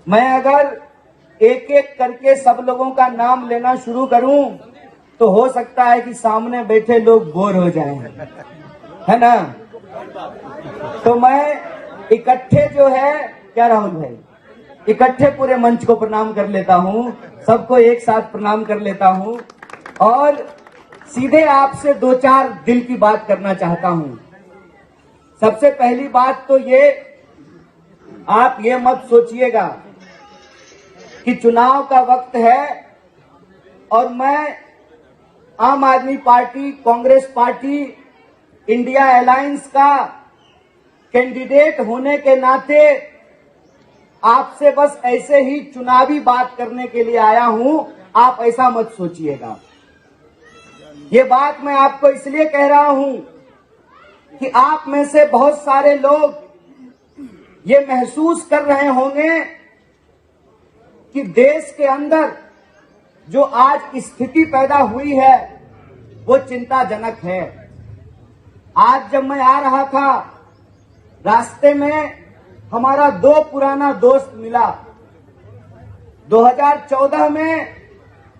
मैं अगर एक एक करके सब लोगों का नाम लेना शुरू करूं तो हो सकता है कि सामने बैठे लोग बोर हो जाएं, है ना। तो मैं इकट्ठे जो है, क्या राहुल भाई, इकट्ठे पूरे मंच को प्रणाम कर लेता हूं, सबको एक साथ प्रणाम कर लेता हूं और सीधे आपसे दो चार दिल की बात करना चाहता हूं। सबसे पहली बात तो ये, आप ये मत सोचिएगा कि चुनाव का वक्त है और मैं आम आदमी party, Congress party, India alliance का कैंडिडेट होने के नाते आपसे बस ऐसे ही चुनावी बात करने के लिए आया हूं, आप ऐसा मत सोचिएगा। ये बात मैं आपको इसलिए कह रहा हूं कि आप में से बहुत सारे लोग ये महसूस कर रहे होंगे कि देश के अंदर जो आज स्थिति पैदा हुई है वो चिंताजनक है। आज जब मैं आ रहा था, रास्ते में हमारा दो पुराना दोस्त मिला। 2014 में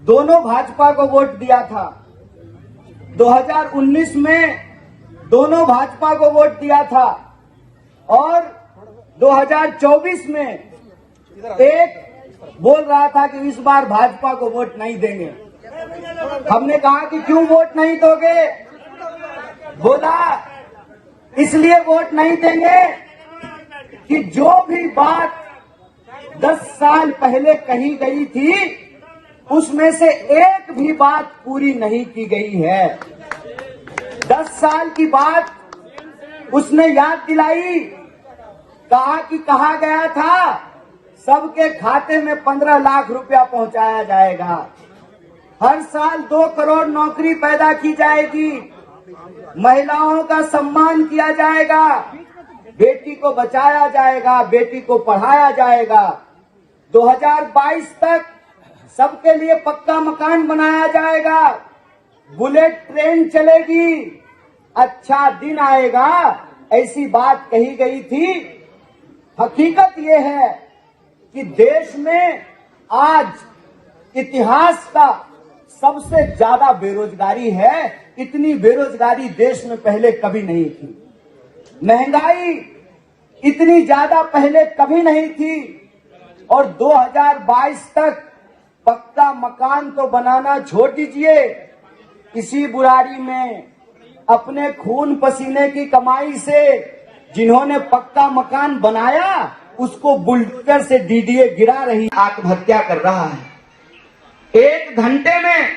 दोनों भाजपा को वोट दिया था, 2019 में दोनों भाजपा को वोट दिया था और 2024 में एक बोल रहा था कि इस बार भाजपा को वोट नहीं देंगे। हमने कहा कि क्यों वोट नहीं दोगे? बोला इसलिए वोट नहीं देंगे कि जो भी बात 10 साल पहले कही गई थी उसमें से एक भी बात पूरी नहीं की गई है। 10 साल की बात उसने याद दिलाई, कहा कि कहा गया था सबके खाते में 15 लाख रुपया पहुंचाया जाएगा, हर साल 2 करोड़ नौकरी पैदा की जाएगी, महिलाओं का सम्मान किया जाएगा, बेटी को बचाया जाएगा, बेटी को पढ़ाया जाएगा, 2022 तक सबके लिए पक्का मकान बनाया जाएगा, बुलेट ट्रेन चलेगी, अच्छा दिन आएगा, ऐसी बात कही गई थी। हकीकत यह है कि देश में आज इतिहास का सबसे ज्यादा बेरोजगारी है। इतनी बेरोजगारी देश में पहले कभी नहीं थी, महंगाई इतनी ज्यादा पहले कभी नहीं थी और 2022 तक पक्का मकान तो बनाना छोड़ दीजिए, इसी बुराड़ी में अपने खून पसीने की कमाई से जिन्होंने पक्का मकान बनाया उसको बुलडोजर से डीडीए गिरा रही आत्महत्या कर रहा है। 1 घंटे में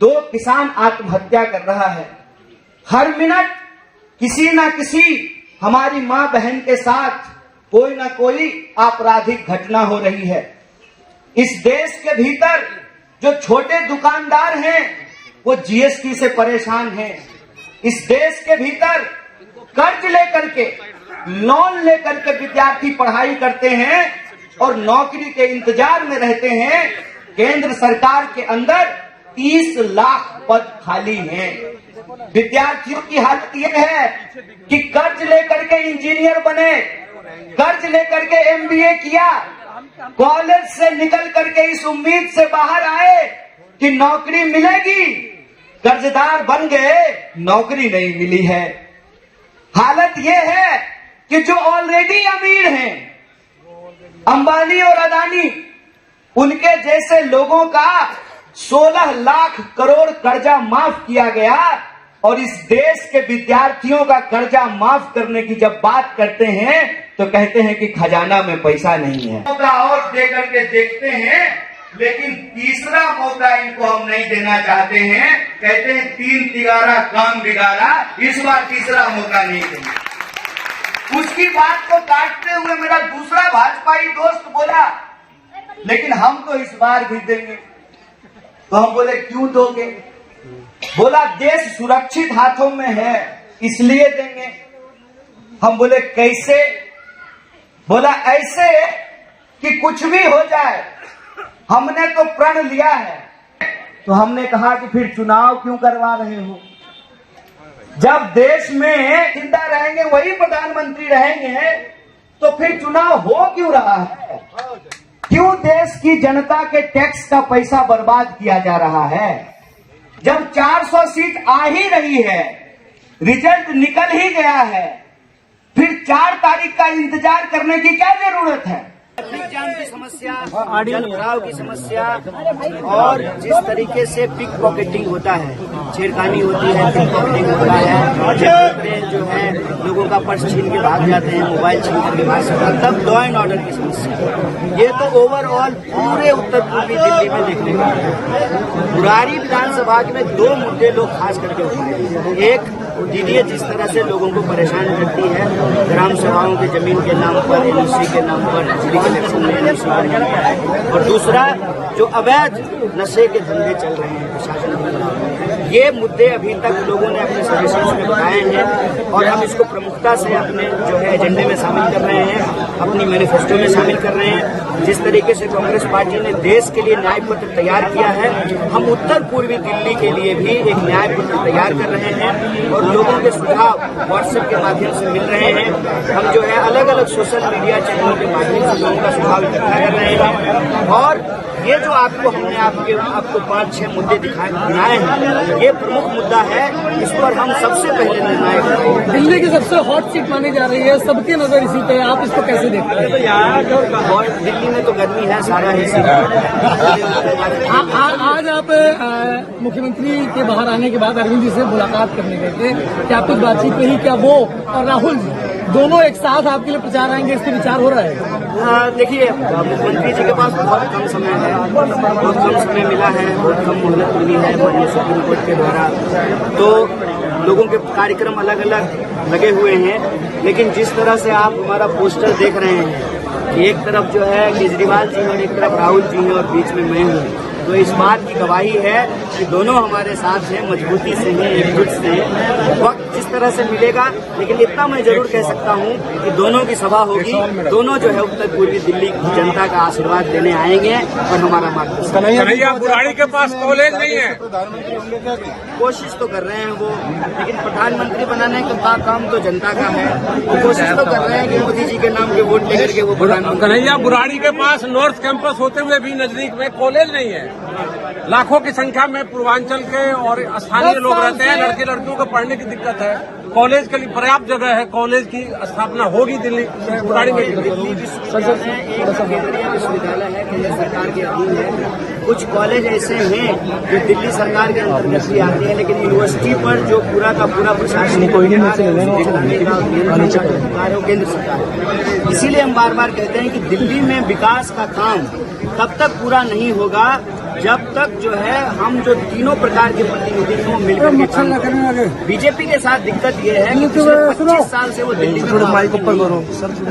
2 किसान आत्महत्या कर रहा है। हर मिनट किसी न किसी हमारी मां बहन के साथ कोई न कोई आपराधिक घटना हो रही है। इस देश के भीतर जो छोटे दुकानदार हैं वो जीएसटी से परेशान हैं। इस देश के भीतर कर्ज लेकर के, लोन लेकर के विद्यार्थी पढ़ाई करते हैं और नौकरी के इंतजार में रहते हैं। केंद्र सरकार के अंदर 30 लाख पद खाली हैं। विद्यार्थियों की हालत यह है कि कर्ज लेकर के इंजीनियर बने, कर्ज लेकर के एमबीए किया, कॉलेज से निकल करके इस उम्मीद से बाहर आए कि नौकरी मिलेगी, कर्जदार बन गए, नौकरी नहीं मिली है। हालत यह है कि जो ऑलरेडी अमीर हैं, अंबानी और अदानी, उनके जैसे लोगों का 16 लाख करोड़ कर्जा माफ किया गया और इस देश के विद्यार्थियों का कर्जा माफ करने की जब बात करते हैं तो कहते हैं कि खजाना में पैसा नहीं है। मौका और दे करके देखते हैं, लेकिन तीसरा मौका इनको हम नहीं देना चाहते हैं। कहते हैं 3 तिगारा काम बिगाड़ा, इस बार तीसरा मौका नहीं देंगे। उसकी बात को काटते हुए मेरा दूसरा भाजपाई दोस्त बोला लेकिन हम तो इस बार भी देंगे। तो हम बोले क्यों दोगे? बोला देश सुरक्षित हाथों में है इसलिए देंगे। हम बोले कैसे? बोला ऐसे कि कुछ भी हो जाए, हमने तो प्रण लिया है। तो हमने कहा कि फिर चुनाव क्यों करवा रहे हो? जब देश में जिंदा रहेंगे वही प्रधानमंत्री रहेंगे तो फिर चुनाव हो क्यों रहा है? क्यों देश की जनता के टैक्स का पैसा बर्बाद किया जा रहा है? जब 400 सीट आ ही रही है, रिजल्ट निकल ही गया है, फिर 4 तारीख का इंतजार करने की क्या जरूरत है? एग्जाम की समस्या, जल भराव की समस्या और जिस तरीके से पिक पॉकेटिंग होता है, छेड़खानी होती है, पिक पॉकेटिंग होता है, जो है लोगों का पर्स छीन के भाग जाते हैं, मोबाइल छीन करके भाग सकते हैं, तब लॉ एंड ऑर्डर की समस्या, ये तो ओवरऑल पूरे उत्तर पूर्वी दिल्ली में देखने को मिला। बुरारी विधानसभा में 2 मुद्दे लोग खास करके उठाए। एक, डीडीए जिस तरह से लोगों को परेशान करती है, ग्राम सभाओं की जमीन के नाम पर, एनओसी के नाम पर, बिजली कनेक्शन में एनओसी बन जाता है। और दूसरा, जो अवैध नशे के धंधे चल रहे हैं प्रशासन के खिलाफ, ये मुद्दे अभी तक लोगों ने अपने सजेशंस में बताए हैं और हम इसको प्रमुखता से अपने जो है एजेंडे में शामिल कर रहे हैं, अपनी मैनिफेस्टो में शामिल कर रहे हैं। जिस तरीके से कांग्रेस पार्टी ने देश के लिए न्याय पत्र तैयार किया है, हम उत्तर पूर्वी दिल्ली के लिए भी एक न्याय पत्र तैयार कर रहे हैं और लोगों के सुझाव व्हाट्सएप के माध्यम से मिल रहे हैं। हम जो है अलग अलग सोशल मीडिया चैनलों के माध्यम से लोगों का सुझाव इकट्ठा कर रहे हैं और ये जो हमने आपको 5-6 मुद्दे गिनाए हैं, ये प्रमुख मुद्दा है, इस पर हम सबसे पहले निर्णय करेंगे। दिल्ली की सबसे हॉट सीट मानी जा रही है, सबकी नजर इसी पे, आप इसको कैसे देखते हैं? दिल्ली में तो गर्मी है, सारा ही आज आप मुख्यमंत्री के बाहर आने के बाद अरविंद जी से मुलाकात करने गए थे, क्या कुछ बातचीत रही? क्या वो और राहुल जी दोनों एक साथ आपके लिए प्रचार आएंगे, इस पर विचार हो रहा है? देखिए, मुख्यमंत्री जी के पास बहुत कम समय है, बहुत कम समय मिला है, बहुत कम मोहलत मिली है माननीय सुप्रीम कोर्ट के द्वारा, तो लोगों के कार्यक्रम अलग अलग लगे हुए हैं। लेकिन जिस तरह से आप हमारा पोस्टर देख रहे हैं कि एक तरफ जो है केजरीवाल जी हैं और एक तरफ राहुल जी हैं और बीच में मैं हूँ, तो इस बात की गवाही है कि दोनों हमारे साथ हैं, मजबूती से हैं, एकजुट से हैं। वक्त जिस तरह से मिलेगा, लेकिन इतना मैं जरूर कह सकता हूं कि दोनों की सभा होगी, दोनों जो है उत्तर पूर्वी दिल्ली की जनता का आशीर्वाद देने आएंगे और हमारा मार्गदर्शन। कन्हैया, बुराड़ी के पास कॉलेज नहीं है, कोशिश तो कर रहे हैं वो, लेकिन प्रधानमंत्री बनाने का काम तो जनता का है। वो कोशिश तो कर रहे हैं कि मोदी जी के नाम के वोट लेकर के वो प्रधानमंत्री। कन्हैया, बुराड़ी के पास नॉर्थ कैंपस होते हुए भी नजदीक में कॉलेज नहीं है। लाखों की संख्या में पूर्वांचल के और स्थानीय लोग रहते हैं, लड़के लड़कियों को पढ़ने की दिक्कत है। कॉलेज के लिए पर्याप्त जगह है, कॉलेज की स्थापना होगी दिल्ली में, बुराड़ी में। दिल्ली विश्वविद्यालय एक केंद्रीय विश्वविद्यालय है, केंद्र सरकार के अधीन है। कुछ कॉलेज ऐसे हैं जो दिल्ली सरकार के अंतर्गत भी आते हैं, लेकिन यूनिवर्सिटी पर जो पूरा का पूरा प्रशासनिक केंद्र सरकार है। इसीलिए हम बार बार कहते हैं कि दिल्ली में विकास का काम तब तक पूरा नहीं होगा जब तक जो है हम जो तीनों प्रकार के प्रतिनिधि हैं वो मिलकर के काम करें। बीजेपी के साथ दिक्कत ये है कि पिछले 25 साल से वो दिल्ली में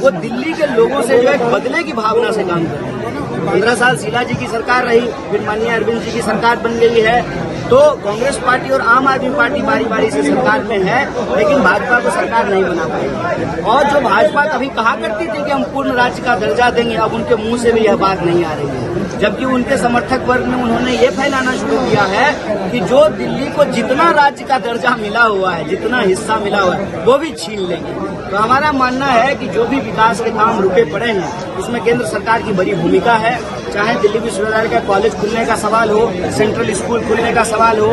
वो दिल्ली के लोगों से जो है बदले की भावना से काम कर रहे हैं। 15 साल शीला जी की सरकार रही, फिर माननीय अरविंद जी की सरकार बन गई है, तो कांग्रेस पार्टी और आम आदमी पार्टी बारी बारी से सरकार में है, लेकिन भाजपा को सरकार नहीं बना पाई। और जो भाजपा कभी कहा करती थी कि हम पूर्ण राज्य का दर्जा देंगे, अब उनके मुंह से भी यह बात नहीं आ रही है। जबकि उनके समर्थक वर्ग में उन्होंने ये फैलाना शुरू किया है कि जो दिल्ली को जितना राज्य का दर्जा मिला हुआ है, जितना हिस्सा मिला हुआ है, वो भी छीन लेंगे। तो हमारा मानना है कि जो भी विकास के काम रुके पड़े हैं, उसमें केंद्र सरकार की बड़ी भूमिका है। चाहे दिल्ली विश्वविद्यालय का कॉलेज खुलने का सवाल हो, सेंट्रल स्कूल खुलने का सवाल हो,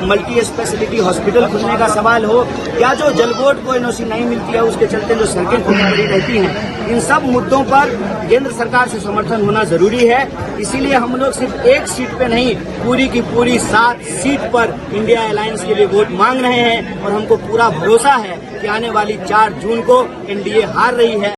मल्टी स्पेशलिटी हॉस्पिटल खुलने का सवाल हो, या जो जल बोर्ड को एनओसी नहीं मिलती है उसके चलते जो सड़कें खुली पड़ी रहती हैं, इन सब मुद्दों पर केंद्र सरकार से समर्थन होना जरूरी है। इसीलिए हम लोग सिर्फ एक सीट पे नहीं, पूरी की पूरी 7 सीट पर इंडिया अलायंस के लिए वोट मांग रहे हैं और हमको पूरा भरोसा है कि आने वाली 4 जून को एनडीए हार रही है।